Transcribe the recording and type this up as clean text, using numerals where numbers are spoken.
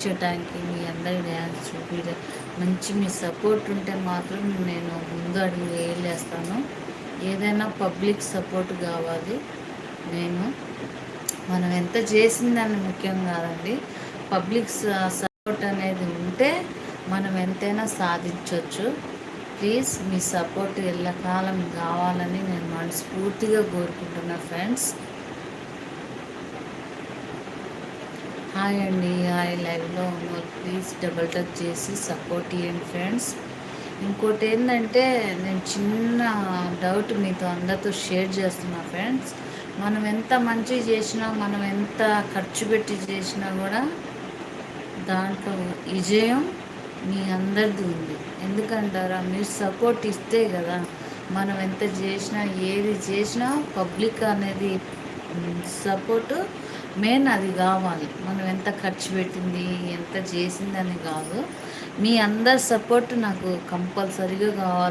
చూపించడానికి మీ అందరి డ్యాన్స్ చూపించ మంచి మీ సపోర్ట్ ఉంటే మాత్రం నేను ముందు అడుగు వేయలేస్తాను. ఏదైనా పబ్లిక్ సపోర్ట్ కావాలి. మనం ఎంత చేసిందని ముఖ్యం కాదండి, పబ్లిక్ సపోర్ట్ అనేది ఉంటే మనం ఎంతైనా సాధించవచ్చు. ప్లీజ్ మీ సపోర్ట్ ఎల్లకాలం కావాలని నేను మనస్ఫూర్తిగా కోరుకుంటున్నా ఫ్రెండ్స్. హాయ్ అండి, హాయ్. లైవ్లో ఉన్న ప్లీజ్ డబుల్ టచ్ చేసి సపోర్ట్ ఇవ్వండి ఫ్రెండ్స్. ఇంకోటి ఏంటంటే, నేను చిన్న డౌట్ మీతో అందరితో షేర్ చేస్తున్నా ఫ్రెండ్స్. మనం ఎంత మంచి చేసినా, మనం ఎంత ఖర్చు పెట్టి చేసినా కూడా దాంట్లో విజయం మీ అందరిది ఉంది. ఎందుకంటారా, మీరు సపోర్ట్ ఇస్తే కదా మనం ఎంత చేసినా, ఏది చేసినా పబ్లిక్ అనేది సపోర్టు మెయిన్ అది కావాలి. మనం ఎంత ఖర్చు పెట్టింది, ఎంత చేసిందని కాదు, మీ అందరి సపోర్ట్ నాకు కంపల్సరీగా కావాలి.